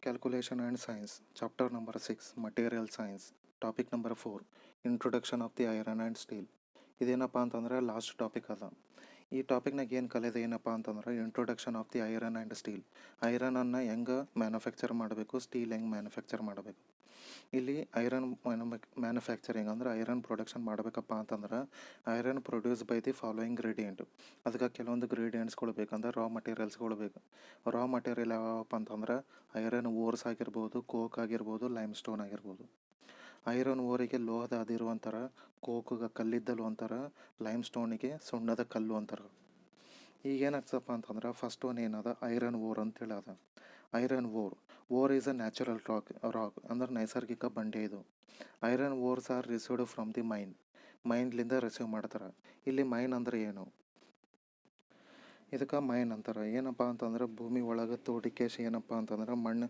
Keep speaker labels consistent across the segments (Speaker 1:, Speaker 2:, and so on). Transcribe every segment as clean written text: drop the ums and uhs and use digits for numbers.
Speaker 1: Calculation and Science, Chapter number 6, Material Science, Topic number 4, Introduction of the Iron and Steel. ಇದೇನಪ್ಪ ಅಂತಂದ್ರೆ last topic ಅದ. ಈ ಟಾಪಿಕ್ನಾಗ ಏನು ಕಲಿಯೋದು ಏನಪ್ಪ ಅಂತಂದ್ರೆ introduction of the iron and steel. ಐರನನ್ನು ಹೆಂಗೆ ಮ್ಯಾನುಫ್ಯಾಕ್ಚರ್ ಮಾಡಬೇಕು, ಸ್ಟೀಲ್ ಹೆಂಗೆ ಮ್ಯಾನುಫ್ಯಾಕ್ಚರ್ ಮಾಡಬೇಕು. ಇಲ್ಲಿ ಐರನ್ ಮ್ಯಾನುಫ್ಯಾಕ್ಚರಿಂಗ್ ಅಂದ್ರೆ ಐರನ್ ಪ್ರೊಡಕ್ಷನ್ ಮಾಡಬೇಕಪ್ಪ ಅಂತಂದ್ರೆ iron produce by the following gradient. ಅದಕ್ಕೆ ಕೆಲವೊಂದು ಗ್ರೇಡಿಯಂಟ್ಸ್ಗಳು ಬೇಕಂದ್ರೆ ರಾ ಮಟೀರಿಯಲ್ಸ್ಗಳು ಬೇಕು. ರಾ ಮಟೀರಿಯಲ್ ಯಾವಪ್ಪ ಅಂತಂದ್ರೆ ಐರನ್ ಓರ್ಸ್ ಆಗಿರ್ಬೋದು, ಕೋಕ್ ಆಗಿರ್ಬೋದು, ಲೈಮ್ ಸ್ಟೋನ್ ಆಗಿರ್ಬೋದು. ಐರನ್ ಓರಿಗೆ ಲೋಹದ ಅದಿರು ಅಂತಾರ, ಕೋಕ್ಗೆ ಕಲ್ಲಿದ್ದಲು ಅಂತಾರ, ಲೈಮ್ ಸ್ಟೋನಿಗೆ ಸುಣ್ಣದ ಕಲ್ಲು ಅಂತಾರ. ಈಗ ಏನಾಗ್ತದಪ್ಪ ಅಂತಂದ್ರೆ ಫಸ್ಟ್ ಒನ್ ಏನದ ಐರನ್ ಓರ್ ಅಂತೇಳಿ ಅದ. Iron ore is a natural rock ಅಂದ್ರೆ ನೈಸರ್ಗಿಕ ಬಂಡೆ ಇದು. Iron ores are received from the ಮೈನ್ಲಿಂದ ರಿಸೀವ್ ಮಾಡ್ತಾರೆ. ಇಲ್ಲಿ ಮೈನ್ ಅಂದ್ರೆ ಏನು, ಇದಕ್ಕೆ ಮೈನ್ ಅಂತಾರೆ. ಏನಪ್ಪ ಅಂತಂದ್ರೆ ಭೂಮಿ ಒಳಗೆ ತೋಡಿಕೇಶ್ ಏನಪ್ಪ ಅಂತಂದ್ರೆ ಮಣ್ಣು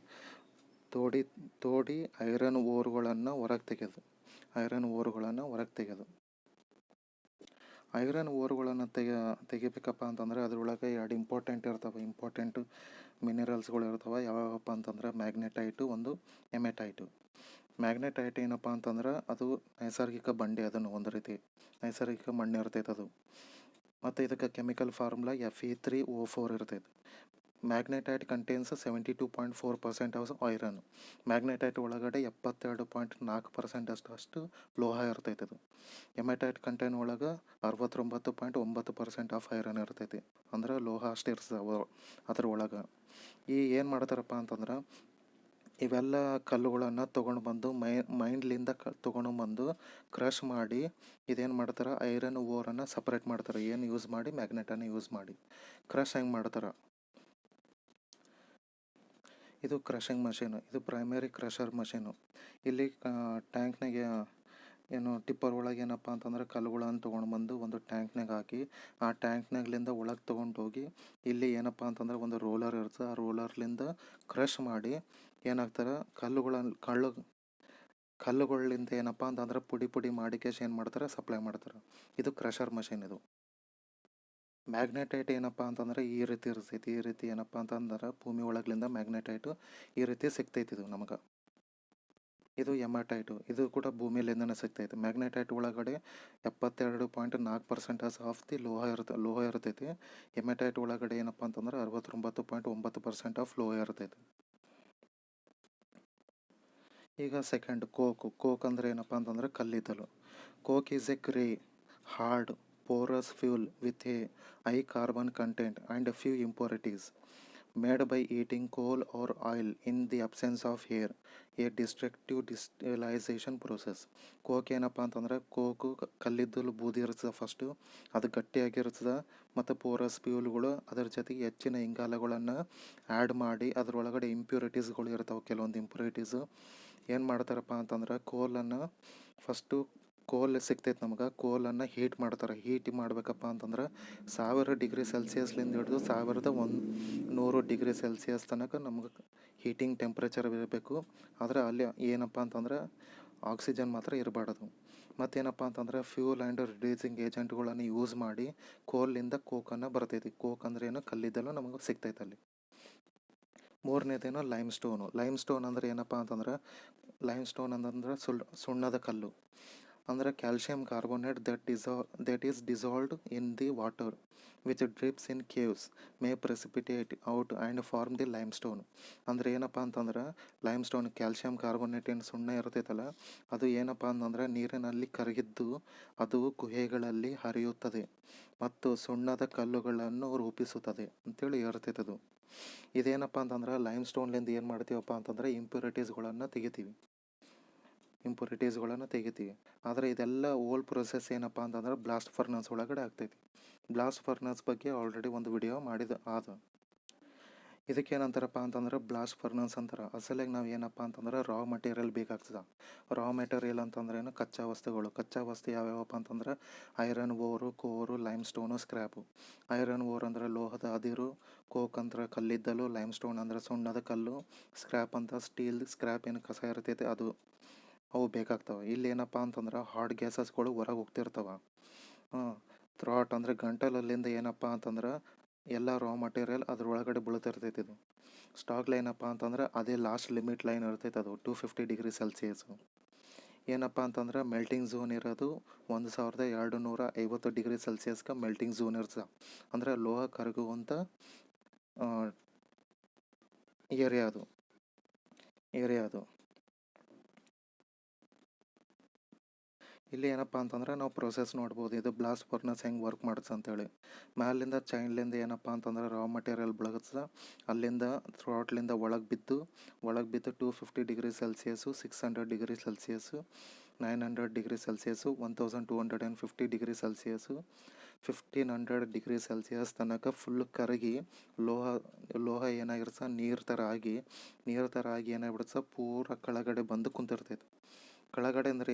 Speaker 1: ತೋಡಿ ಐರನ್ ಓರ್ಗಳನ್ನು ಹೊರಗೆ ತೆಗೆಯೋದು. ಐರನ್ ಓರ್ಗಳನ್ನು ತೆಗಿಬೇಕಪ್ಪ ಅಂತಂದ್ರೆ ಅದರೊಳಗೆ ಎರಡು ಇಂಪಾರ್ಟೆಂಟ್ ಮಿನರಲ್ಸ್ಗಳು ಇರ್ತವೆ. ಯಾವಪ್ಪ ಅಂತಂದ್ರೆ ಮ್ಯಾಗ್ನೆಟೈಟು, ಒಂದು ಎಮೆಟೈಟು. ಮ್ಯಾಗ್ನೆಟೈಟ್ ಏನಪ್ಪ ಅಂತಂದ್ರೆ ಅದು ನೈಸರ್ಗಿಕ ಬಂಡೆ, ಅದನ್ನು ಒಂದು ರೀತಿ ನೈಸರ್ಗಿಕ ಮಣ್ಣು ಇರ್ತೈತೆ ಅದು. ಮತ್ತು ಇದಕ್ಕೆ ಕೆಮಿಕಲ್ ಫಾರ್ಮುಲಾ Fe3O4 ಇರ್ತೈತೆ. Magnetite contains 72.4% of iron. Magnetite ಒಳಗಡೆ 72.4% ಅಷ್ಟು ಲೋಹ ಇರ್ತೈತೆ ಅದು. ಎಮೆಟೈಟ್ ಕಂಟೈನ್ ಒಳಗೆ 69.9% ಆಫ್ ಐರನ್ ಇರ್ತೈತಿ. ಅಂದ್ರೆ ಲೋಹ ಅಷ್ಟು ಇರ್ತದೆ ಅದ್ರ ಒಳಗೆ. ಏನು ಮಾಡ್ತಾರಪ್ಪ ಅಂತಂದ್ರೆ ಇವೆಲ್ಲ ಕಲ್ಲುಗಳನ್ನು ತೊಗೊಂಡು ಬಂದು ಮೈನ್ಲಿಂದ ತೊಗೊಂಡು ಬಂದು ಕ್ರಷ್ ಮಾಡಿ ಇದೇನು ಮಾಡ್ತಾರೆ, ಐರನ್ ಓರನ್ನು ಸಪ್ರೇಟ್ ಮಾಡ್ತಾರೆ. ಏನು ಯೂಸ್ ಮಾಡಿ, ಮ್ಯಾಗ್ನೆಟನ್ನು ಯೂಸ್ ಮಾಡಿ. ಕ್ರಷ್ ಹೆಂಗೆ ಮಾಡ್ತಾರೆ, ಇದು ಕ್ರಷಿಂಗ್ ಮಷೀನು. ಇದು ಪ್ರೈಮರಿ ಕ್ರಷರ್ ಮಷೀನು. ಇಲ್ಲಿ ಟ್ಯಾಂಕ್ನಾಗೆ ಏನು ಟಿಪ್ಪರ್ ಒಳಗೆ ಏನಪ್ಪ ಅಂತಂದ್ರೆ ಕಲ್ಲುಗಳನ್ನು ತೊಗೊಂಡು ಬಂದು ಒಂದು ಟ್ಯಾಂಕ್ನಾಗ ಹಾಕಿ ಆ ಟ್ಯಾಂಕ್ನಾಗ್ಲಿಂದ ಒಳಗೆ ತೊಗೊಂಡೋಗಿ ಇಲ್ಲಿ ಏನಪ್ಪ ಅಂತಂದ್ರೆ ಒಂದು ರೋಲರ್ ಇರ್ತದೆ. ಆ ರೋಲರ್ಲಿಂದ ಕ್ರಷ್ ಮಾಡಿ ಏನಾಗ್ತಾರೆ, ಕಲ್ಲುಗಳಿಂದ ಏನಪ್ಪ ಅಂತಂದ್ರೆ ಪುಡಿ ಮಾಡಿಕೇಶ್ ಏನು ಮಾಡ್ತಾರೆ, ಸಪ್ಲೈ ಮಾಡ್ತಾರೆ. ಇದು ಕ್ರಷರ್ ಮಷೀನ್. ಇದು ಮ್ಯಾಗ್ನೆಟೈಟ್ ಏನಪ್ಪ ಅಂತಂದ್ರೆ ಈ ರೀತಿ ಇರ್ತೈತಿ. ಈ ರೀತಿ ಏನಪ್ಪ ಅಂತಂದ್ರೆ ಭೂಮಿ ಒಳಗ್ಲಿಂದ ಮ್ಯಾಗ್ನೆಟೈಟು ಈ ರೀತಿ ಸಿಗ್ತೈತಿ ಇದು ನಮಗೆ. ಇದು ಎಮಟೈಟು, ಇದು ಕೂಡ ಭೂಮಿಲಿಂದನೇ ಸಿಗ್ತೈತೆ. ಮ್ಯಾಗ್ನೆಟೈಟ್ ಒಳಗಡೆ 72.4% ಆಫ್ ದಿ ಲೋಹ ಇರ್ತೈತಿ. ಎಮಟೈಟ್ ಒಳಗಡೆ ಏನಪ್ಪ ಅಂತಂದ್ರೆ 69.9% ಆಫ್ ಲೋಹ ಇರ್ತೈತಿ. ಈಗ ಸೆಕೆಂಡ್ ಕೋಕ್ ಅಂದ್ರೆ ಏನಪ್ಪ ಅಂತಂದ್ರೆ ಕಲ್ಲಿದ್ದಲು. Coke is a grey, hard, porous fuel with a high carbon content and a few impurities, made by heating coal or oil in the absence of air, a destructive distillation process. Coke ಏನಪ್ಪ ಅಂತಂದ್ರೆ ಕಲ್ಲಿದ್ದಲು ಬೂದಿ ಇರ್ತದೆ first, ಅದು ಗಟ್ಟಿಯಾಗಿರ್ತದೆ. ಮತ್ತು ಪೋರಸ್ ಫ್ಯೂಲ್ಗಳು ಅದರ ಜೊತೆಗೆ ಹೆಚ್ಚಿನ ಇಂಗಾಲಗಳನ್ನು ಆ್ಯಡ್ ಮಾಡಿ ಅದರೊಳಗಡೆ ಇಂಪ್ಯೂರಿಟೀಸ್ಗಳು ಇರ್ತಾವೆ. ಕೆಲವೊಂದು ಇಂಪ್ಯೂರಿಟೀಸು ಏನು ಮಾಡ್ತಾರಪ್ಪ ಅಂತಂದ್ರೆ ಕೋಲ್ ಸಿಗ್ತೈತೆ ನಮ್ಗೆ. ಕೋಲನ್ನು ಹೀಟ್ ಮಾಡ್ತಾರೆ. ಹೀಟ್ ಮಾಡಬೇಕಪ್ಪ ಅಂತಂದ್ರೆ 1000 ಡಿಗ್ರಿ ಸೆಲ್ಸಿಯಸ್ಲಿಂದ ಹಿಡಿದು 1100 ಡಿಗ್ರಿ ಸೆಲ್ಸಿಯಸ್ ತನಕ ನಮ್ಗೆ ಹೀಟಿಂಗ್ ಟೆಂಪ್ರೇಚರ್ ಇರಬೇಕು. ಆದರೆ ಅಲ್ಲಿ ಏನಪ್ಪ ಅಂತಂದ್ರೆ ಆಕ್ಸಿಜನ್ ಮಾತ್ರ ಇರಬಾರ್ದು. ಮತ್ತೇನಪ್ಪ ಅಂತಂದ್ರೆ ಫ್ಯೂಲ್ ಆ್ಯಂಡ್ ರಿಡ್ಯೂಸಿಂಗ್ ಏಜೆಂಟ್ಗಳನ್ನು ಯೂಸ್ ಮಾಡಿ ಕೋಲಿಂದ ಕೋಕನ್ನು ಬರ್ತೈತಿ. ಕೋಕ್ ಅಂದ್ರೆ ಏನು, ಕಲ್ಲಿದ್ದಲು ನಮಗೆ ಸಿಗ್ತೈತೆ ಅಲ್ಲಿ. ಮೂರನೇದೇನು ಲೈಮ್ ಸ್ಟೋನ್ ಅಂದ್ರೆ ಏನಪ್ಪ ಅಂತಂದ್ರೆ ಸುಣ್ಣದ ಕಲ್ಲು. ಅಂದರೆ calcium carbonate that is dissolved in the water which drips in caves may precipitate out and form the limestone. ಅಂದರೆ ಏನಪ್ಪ ಅಂತಂದ್ರೆ ಲೈಮ್ ಸ್ಟೋನ್ ಕ್ಯಾಲ್ಶಿಯಂ ಕಾರ್ಬೋನೇಟ್ ಏನು ಸುಣ್ಣ ಇರ್ತೈತಲ್ಲ, ಅದು ಏನಪ್ಪ ಅಂತಂದ್ರೆ ನೀರಿನಲ್ಲಿ ಕರಗಿದ್ದು ಅದು ಗುಹೆಗಳಲ್ಲಿ ಹರಿಯುತ್ತದೆ ಮತ್ತು ಸುಣ್ಣದ ಕಲ್ಲುಗಳನ್ನು ರೂಪಿಸುತ್ತದೆ ಅಂತೇಳಿ ಇರ್ತೈತದು. ಇದೇನಪ್ಪ ಅಂತಂದ್ರೆ ಲೈಮ್ ಸ್ಟೋನ್ಲಿಂದ ಏನು ಮಾಡ್ತೀವಪ್ಪ ಅಂತಂದ್ರೆ ಇಂಪ್ಯೂರಿಟೀಸ್ಗಳನ್ನು ತೆಗಿತೀವಿ. ಆದರೆ ಇದೆಲ್ಲ ಓಲ್ಡ್ ಪ್ರೊಸೆಸ್ ಏನಪ್ಪ ಅಂತಂದ್ರೆ ಬ್ಲಾಸ್ಟ್ ಫರ್ನಸ್ ಒಳಗಡೆ ಆಗ್ತೈತಿ. ಬ್ಲಾಸ್ಟ್ ಫರ್ನಸ್ ಬಗ್ಗೆ ಆಲ್ರೆಡಿ ಒಂದು ವಿಡಿಯೋ ಇದಕ್ಕೇನಂತಾರಪ್ಪ ಅಂತಂದ್ರೆ ಬ್ಲಾಸ್ಟ್ ಫರ್ನಸ್ ಅಂತಾರೆ. ಅಸಲಾಗಿ ನಾವು ಏನಪ್ಪ ಅಂತಂದ್ರೆ ರಾ ಮಟೀರಿಯಲ್ ಬೇಕಾಗ್ತದೆ. ರಾ ಮೆಟೀರಿಯಲ್ ಅಂತಂದ್ರೆ ಏನು, ಕಚ್ಚಾ ವಸ್ತು ಯಾವ್ಯಾವಪ್ಪ ಅಂತಂದ್ರೆ iron ore, core, limestone, scrap. Iron ore ಅಂದ್ರೆ ಲೋಹದ ಅದಿರು, ಕೋಕ್ ಅಂದ್ರೆ ಕಲ್ಲಿದ್ದಲು, ಲೈಮ್ ಸ್ಟೋನ್ ಅಂದ್ರೆ ಸುಣ್ಣದ ಕಲ್ಲು, ಸ್ಕ್ರ್ಯಾಪ್ ಅಂತ ಸ್ಟೀಲ್ ಸ್ಕ್ರ್ಯಾಪ್ ಏನು ಕಸ ಇರ್ತೈತೆ ಅವು ಬೇಕಾಗ್ತವೆ. ಇಲ್ಲಿ ಏನಪ್ಪ ಅಂತಂದ್ರೆ ಹಾಟ್ ಗ್ಯಾಸಸ್ಗಳು ಹೊರಗೆ ಹೋಗ್ತಿರ್ತವೆ. ಥ್ರಾಟ್ ಅಂದರೆ ಗಂಟಲಲ್ಲಿಂದ ಏನಪ್ಪ ಅಂತಂದ್ರೆ ಎಲ್ಲ ರಾ ಮಟೀರಿಯಲ್ ಅದ್ರೊಳಗಡೆ ಬೀಳ್ತಿರ್ತೈತಿ. ಇದು ಸ್ಟಾಕ್ ಲೈನಪ್ಪ ಅಂತಂದ್ರೆ ಅದೇ ಲಾಸ್ಟ್ ಲಿಮಿಟ್ ಲೈನ್ ಇರ್ತೈತೆ, ಅದು 250 ಡಿಗ್ರಿ ಸೆಲ್ಸಿಯಸ್ಸು. ಏನಪ್ಪ ಅಂತಂದ್ರೆ ಮೆಲ್ಟಿಂಗ್ ಝೋನ್ ಇರೋದು 1250 ಡಿಗ್ರಿ ಸೆಲ್ಸಿಯಸ್ಗೆ ಮೆಲ್ಟಿಂಗ್ ಝೋನ್ ಇರ್ತದೆ. ಅಂದರೆ ಲೋಹ ಕರಗುವಂಥ ಏರಿಯಾ ಅದು. ಇಲ್ಲಿ ಏನಪ್ಪ ಅಂತಂದ್ರೆ ನಾವು ಪ್ರೊಸೆಸ್ ನೋಡ್ಬೋದು, ಇದು ಬ್ಲಾಸ್ಟ್ ಫರ್ನಸ್ ಹೆಂಗೆ ವರ್ಕ್ ಮಾಡುತ್ತೆ ಅಂತೇಳಿ. ಮ್ಯಾಲಿಂದ ಚೈನ್ಲಿಂದ ಏನಪ್ಪ ಅಂತಂದ್ರೆ ರಾ ಮಟೀರಿಯಲ್ ಬೆಳಗುತ್ತೆ, ಅಲ್ಲಿಂದ ಥ್ರಾಟ್ಲಿಂದ ಒಳಗೆ ಬಿದ್ದು 250 degree Celsius, 600 degree Celsius, 900 degree Celsius, 1250 degree Celsius, 1500 degree Celsius ತನಕ ಫುಲ್ ಕರಗಿ ಲೋಹ ಏನಾಗಿರುತ್ತೆ ನೀರು ಥರ ಆಗಿ ಏನಾಗ್ಬಿಡುತ್ತೆ ಪೂರ ಕೆಳಗಡೆ ಬಂದು ಕುಂತಿರ್ತೈತೆ. ಕೆಳಗಡೆ ಅಂದರೆ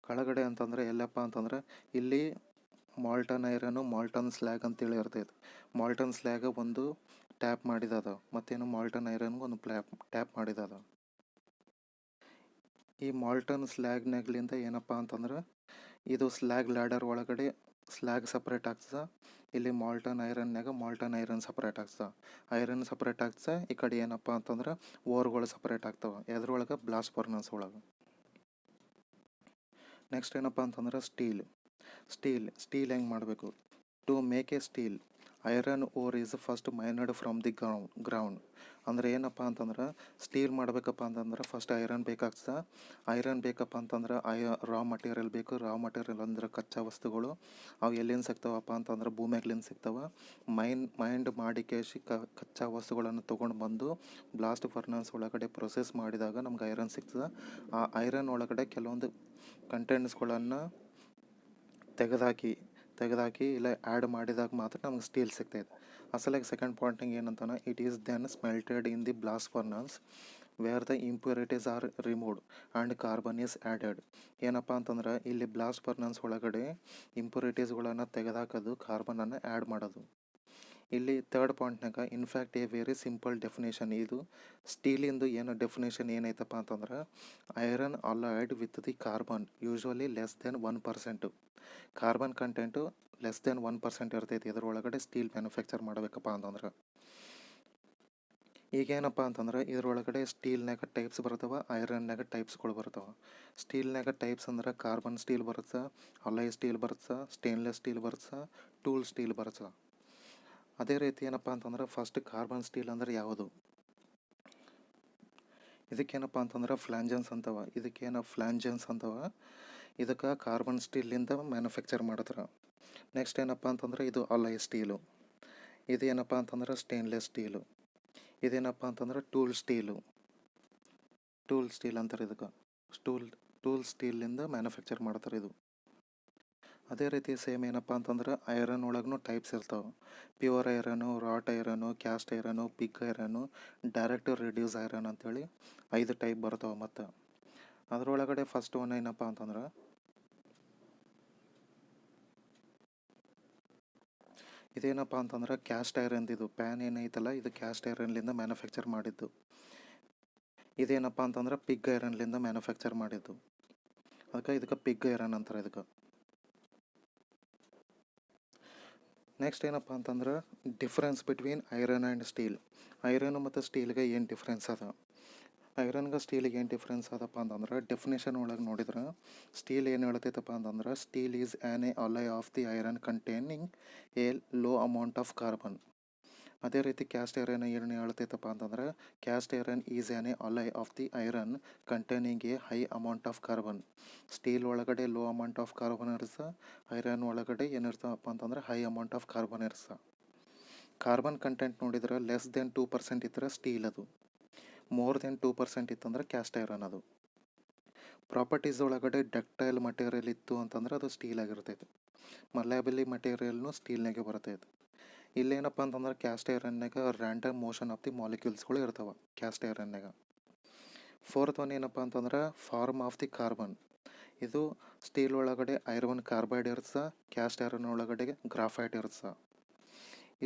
Speaker 1: ಕೆಳಗಡೆ ಅಂತಂದರೆ ಎಲ್ಲಪ್ಪ ಅಂತಂದ್ರೆ ಇಲ್ಲಿ ಮಾಲ್ಟನ್ ಐರನು, ಮಾಲ್ಟನ್ ಸ್ಲ್ಯಾಗ್ ಅಂತೇಳಿ ಇರ್ತೈತೆ. ಮಾಲ್ಟನ್ ಸ್ಲ್ಯಾಗ್ ಒಂದು ಟ್ಯಾಪ್ ಮಾಡಿದದ, ಮತ್ತೇನು ಮಾಲ್ಟನ್ ಐರನ್ಗೆ ಒಂದು ಟ್ಯಾಪ್ ಮಾಡಿದದ. ಈ ಮಾಲ್ಟನ್ ಸ್ಲ್ಯಾಗ್ನಾಗ್ಲಿಂದ ಏನಪ್ಪ ಅಂತಂದ್ರೆ ಇದು ಸ್ಲ್ಯಾಗ್ ಲ್ಯಾಡರ್ ಒಳಗಡೆ ಸ್ಲ್ಯಾಗ್ ಸಪ್ರೇಟ್ ಆಗ್ತದೆ. ಇಲ್ಲಿ ಮಾಲ್ಟನ್ ಐರನ್ ಸಪ್ರೇಟ್ ಆಗ್ತದೆ. ಐರನ್ ಸಪ್ರೇಟ್ ಆಗ್ತದೆ. ಈ ಕಡೆ ಏನಪ್ಪ ಅಂತಂದ್ರೆ ಓರ್ಗಳು ಸಪ್ರೇಟ್ ಆಗ್ತವೆ. ಎದ್ರೊಳಗೆ ಬ್ಲಾಸ್ಟ್ ಫರ್ನಸ್ ಒಳಗೆ. ನೆಕ್ಸ್ಟ್ ಏನಪ್ಪ ಅಂತಂದ್ರೆ ಸ್ಟೀಲ್ ಹೆಂಗೆ ಮಾಡಬೇಕು. To make a steel, iron ore is first mined from the ground. ಅಂದರೆ ಏನಪ್ಪ ಅಂತಂದ್ರೆ ಸ್ಟೀಲ್ ಮಾಡಬೇಕಪ್ಪ ಅಂತಂದ್ರೆ ಫಸ್ಟ್ ಐರನ್ ಬೇಕಾಗ್ತದೆ. ಐರನ್ ಬೇಕಪ್ಪ ಅಂತಂದ್ರೆ ರಾ ಮಟೀರಿಯಲ್ ಬೇಕು. ರಾ ಮಟೀರಿಯಲ್ ಅಂದ್ರೆ ಕಚ್ಚಾ ವಸ್ತುಗಳು. ಅವು ಎಲ್ಲಿಂದ ಸಿಗ್ತಾವಪ್ಪ ಅಂತಂದ್ರೆ ಭೂಮಿಯಾಗ್ಲಿಂದ ಸಿಗ್ತಾವೆ. ಮೈಂಡ್ ಮಾಡಿ ಕೇಸಿ ಕಚ್ಚಾ ವಸ್ತುಗಳನ್ನು ತೊಗೊಂಡು ಬಂದು ಬ್ಲಾಸ್ಟ್ ಫರ್ನಸ್ ಒಳಗಡೆ ಪ್ರೊಸೆಸ್ ಮಾಡಿದಾಗ ನಮ್ಗೆ ಐರನ್ ಸಿಗ್ತದೆ. ಆ ಐರನ್ ಒಳಗಡೆ ಕೆಲವೊಂದು ಕಂಟೆಂಟ್ಸ್ಗಳನ್ನು ತೆಗೆದಾಕಿ ಇಲ್ಲ ಆ್ಯಡ್ ಮಾಡಿದಾಗ ಮಾತ್ರ ನಮ್ಗೆ ಸ್ಟೀಲ್ ಸಿಗ್ತೈತೆ. ಅಸಲಾಗಿ ಸೆಕೆಂಡ್ ಪಾಯಿಂಟಿಂಗ್ ಏನಂತಾನೆ, it is then smelted in the blast furnace where the impurities are removed and carbon is added. ಏನಪ್ಪ ಅಂತಂದ್ರೆ ಇಲ್ಲಿ ಬ್ಲಾಸ್ಟ್ ಫರ್ನಸ್ ಒಳಗಡೆ ಇಂಪ್ಯೂರಿಟೀಸ್ಗಳನ್ನು ತೆಗೆದಾಕೋದು, ಕಾರ್ಬನನ್ನು ಆ್ಯಡ್ ಮಾಡೋದು. ಇಲ್ಲಿ ಥರ್ಡ್ ಪಾಯಿಂಟ್ನಾಗ in fact a very simple definition. ಇದು ಸ್ಟೀಲಿಂದು ಏನು ಡೆಫಿನೇಷನ್ ಏನೈತಪ್ಪ ಅಂತಂದ್ರೆ iron alloyed with the carbon usually less than 1%. Carbon content less than 1% ಇರ್ತೈತಿ ಇದರೊಳಗಡೆ ಸ್ಟೀಲ್ ಮ್ಯಾನುಫ್ಯಾಕ್ಚರ್ ಮಾಡಬೇಕಪ್ಪ ಅಂತಂದ್ರೆ. ಈಗೇನಪ್ಪ ಅಂತಂದ್ರೆ ಇದರೊಳಗಡೆ ಸ್ಟೀಲ್ನಾಗ ಟೈಪ್ಸ್ ಬರ್ತವೆ, ಐರನ್ನಾಗ ಟೈಪ್ಸ್ಗಳು ಬರ್ತವೆ. ಸ್ಟೀಲ್ನಾಗ ಟೈಪ್ಸ್ ಅಂದ್ರೆ ಕಾರ್ಬನ್ ಸ್ಟೀಲ್ ಬರುತ್ತೆ, ಅಲಾಯ್ ಸ್ಟೀಲ್ ಬರುತ್ತೆ, ಸ್ಟೇನ್ಲೆಸ್ ಸ್ಟೀಲ್ ಬರುತ್ತೆ, ಟೂಲ್ ಸ್ಟೀಲ್ ಬರುತ್ತೆ. ಅದೇ ರೀತಿ ಏನಪ್ಪ ಅಂತಂದ್ರೆ ಫಸ್ಟ್ ಕಾರ್ಬನ್ ಸ್ಟೀಲ್ ಅಂದ್ರೆ ಯಾವುದು, ಇದಕ್ಕೇನಪ್ಪ ಅಂತಂದ್ರೆ ಫ್ಲಾಂಜನ್ಸ್ ಅಂತವ. ಇದಕ್ಕೆ ಕಾರ್ಬನ್ ಸ್ಟೀಲಿಂದ ಮ್ಯಾನುಫ್ಯಾಕ್ಚರ್ ಮಾಡ್ತಾರೆ. ನೆಕ್ಸ್ಟ್ ಏನಪ್ಪ ಅಂತಂದ್ರೆ ಇದು ಅಲಾಯ್ ಸ್ಟೀಲು. ಇದೇನಪ್ಪ ಅಂತಂದ್ರೆ ಸ್ಟೇನ್ಲೆಸ್ ಸ್ಟೀಲು. ಇದೇನಪ್ಪ ಅಂತಂದ್ರೆ ಟೂಲ್ ಸ್ಟೀಲ್ ಅಂತಾರೆ ಇದಕ್ಕೆ. ಟೂಲ್ ಸ್ಟೀಲಿಂದ ಮ್ಯಾನುಫ್ಯಾಕ್ಚರ್ ಮಾಡ್ತಾರೆ ಇದು. ಅದೇ ರೀತಿ ಸೇಮ್ ಏನಪ್ಪ ಅಂತಂದ್ರೆ ಐರನ್ ಒಳಗೂ ಟೈಪ್ಸ್ ಇರ್ತಾವೆ. Pure iron, wrought iron, cast iron, pig iron, direct reduce iron ಅಂತೇಳಿ 5 ಟೈಪ್ ಬರ್ತಾವೆ. ಮತ್ತು ಅದರೊಳಗಡೆ ಫಸ್ಟ್ ಒನ್ ಏನಪ್ಪ ಅಂತಂದ್ರೆ ಇದೇನಪ್ಪ ಅಂತಂದ್ರೆ ಕ್ಯಾಸ್ಟ್ ಐರನ್ದಿದು ಪ್ಯಾನ್ ಏನೈತಲ್ಲ, ಇದು ಕ್ಯಾಸ್ಟ್ ಐರನ್ಲಿಂದ ಮ್ಯಾನುಫ್ಯಾಕ್ಚರ್ ಮಾಡಿದ್ದು. ಇದೇನಪ್ಪ ಅಂತಂದ್ರೆ ಪಿಗ್ ಐರನ್ಲಿಂದ ಮ್ಯಾನುಫ್ಯಾಕ್ಚರ್ ಮಾಡಿದ್ದು. ಇದಕ್ಕೆ ಪಿಗ್ ಐರನ್ ಅಂತಾರೆ ಇದಕ್ಕೆ. ನೆಕ್ಸ್ಟ್ ಏನಪ್ಪ ಅಂತಂದ್ರೆ difference between iron and steel. Iron ಮತ್ತು ಸ್ಟೀಲ್ಗೆ ಏನು ಡಿಫ್ರೆನ್ಸ್ ಅದ, ಐರನ್ಗೆ ಸ್ಟೀಲಿಗೆ ಏನು ಡಿಫ್ರೆನ್ಸ್ ಅದಪ್ಪ ಅಂತಂದ್ರೆ ಡೆಫಿನೇಷನ್ ಒಳಗೆ ನೋಡಿದ್ರೆ ಸ್ಟೀಲ್ ಏನು ಹೇಳ್ತೈತಪ್ಪ ಅಂತಂದ್ರೆ steel is an A alloy of the iron containing A low amount of carbon. ಅದೇ ರೀತಿ ಕ್ಯಾಸ್ಟ್ ಐರನ್ ಏನು ಹೇಳ್ತೈತಪ್ಪ ಅಂತಂದ್ರೆ caste iron is an A alloy of the iron containing A high amount of carbon. Steel ಒಳಗಡೆ low amount of carbon ಇರ್ತದೆ, iron ಒಳಗಡೆ ಏನಿರ್ತಪ್ಪ ಅಂತಂದ್ರೆ high amount of carbon ಇರ್ತದೆ. Carbon content ನೋಡಿದ್ರೆ ಲೆಸ್ ದೆನ್ 2% ಇದ್ದರೆ steel ಅದು, ಮೋರ್ ದೆನ್ 2% ಇತ್ತಂದ್ರೆ caste iron ಅದು. ಪ್ರಾಪರ್ಟೀಸ್ ಒಳಗಡೆ ಡಕ್ಟೈಲ್ ಮಟೀರಿಯಲ್ ಇತ್ತು ಅಂತಂದ್ರೆ ಅದು ಸ್ಟೀಲ್ ಆಗಿರ್ತೈತೆ. ಮಲ್ಯಾಬಲಿ ಮಟೀರಿಯಲ್ನು ಸ್ಟೀಲ್ನಾಗೆ ಬರ್ತೈತೆ. ಇಲ್ಲೇನಪ್ಪ ಅಂತಂದ್ರೆ ಕ್ಯಾಸ್ಟ್ ಐರನ್ನಾಗ ರ್ಯಾಂಡಮ್ ಮೋಷನ್ ಆಫ್ ದಿ ಮಾಲಿಕ್ಯೂಲ್ಸ್ಗಳು ಇರ್ತಾವೆ ಕ್ಯಾಸ್ಟ್ ಐರನ್ನಾಗ. ಫೋರ್ತ್ ಒನ್ ಏನಪ್ಪ ಅಂತಂದ್ರೆ ಫಾರ್ಮ್ ಆಫ್ ದಿ ಕಾರ್ಬನ್. ಇದು ಸ್ಟೀಲ್ ಒಳಗಡೆ ಐರನ್ ಕಾರ್ಬೈಡ್ ಇರ್ತದೆ, ಕ್ಯಾಸ್ಟ್ ಐರನ್ ಒಳಗಡೆ ಗ್ರಾಫೈಟ್ ಇರ್ತದೆ.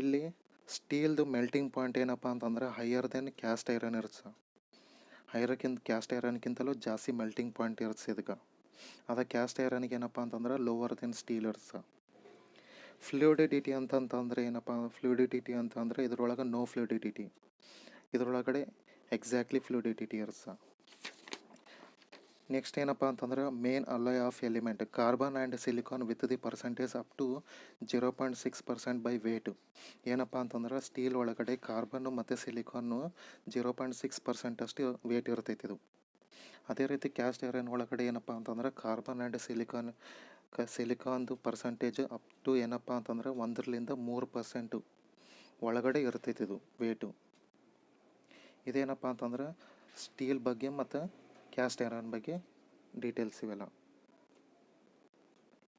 Speaker 1: ಇಲ್ಲಿ ಸ್ಟೀಲ್ದು ಮೆಲ್ಟಿಂಗ್ ಪಾಯಿಂಟ್ ಏನಪ್ಪ ಅಂತಂದ್ರೆ ಹೈಯರ್ ದೆನ್ ಕ್ಯಾಸ್ಟ್ ಐರನ್ ಇರ್ತದೆ. ಕ್ಯಾಸ್ಟ್ ಐರನ್ಗಿಂತಲೂ ಜಾಸ್ತಿ ಮೆಲ್ಟಿಂಗ್ ಪಾಯಿಂಟ್ ಇರ್ತದೆ ಇದಕ್ಕೆ. ಅದ ಕ್ಯಾಸ್ಟ್ ಐರನ್ಗೆ ಏನಪ್ಪ ಅಂತಂದ್ರೆ ಲೋವರ್ ದೆನ್ ಸ್ಟೀಲ್ ಇರ್ತದೆ. ಫ್ಲೂಯಿಡಿಟಿ ಅಂತಂದ್ರೆ ಏನಪ್ಪ, ಫ್ಲೂಯಿಡಿಟಿ ಅಂತಂದರೆ ಇದ್ರೊಳಗೆ ನೋ ಫ್ಲೂಯಿಡಿಟಿ. ಇದರೊಳಗಡೆ ಎಕ್ಸಾಕ್ಟ್ಲಿ ಫ್ಲೂಯಿಡಿಟಿ ಇರ್ಸ. ನೆಕ್ಸ್ಟ್ ಏನಪ್ಪ ಅಂತಂದ್ರೆ main alloy of element carbon and silicon with the percentage up to 0.6% by weight. ಏನಪ್ಪ ಅಂತಂದ್ರೆ ಸ್ಟೀಲ್ ಒಳಗಡೆ ಕಾರ್ಬನ್ನು ಮತ್ತು ಸಿಲಿಕಾನ್ನು 0.6% ಅಷ್ಟು ವೇಟ್ ಇರ್ತೈತಿ ಇದು. ಅದೇ ರೀತಿ ಕ್ಯಾಸ್ಟ್ ಐರನ್ ಒಳಗಡೆ ಏನಪ್ಪ ಅಂತಂದ್ರೆ ಕಾರ್ಬನ್ ಆ್ಯಂಡ್ ಸಿಲಿಕಾನ್ದು ಪರ್ಸೆಂಟೇಜ್ ಅಪ್ ಟು ಏನಪ್ಪ ಅಂತಂದ್ರೆ 1-3% ಒಳಗಡೆ ಇರ್ತೈತಿ ಇದು ವೇಟು. ಇದೇನಪ್ಪ ಅಂತಂದ್ರೆ ಸ್ಟೀಲ್ ಬಗ್ಗೆ ಮತ್ತು ಕ್ಯಾಸ್ಟ್ ಐರನ್ ಬಗ್ಗೆ ಡೀಟೇಲ್ಸ್ ಇವೆಲ್ಲ.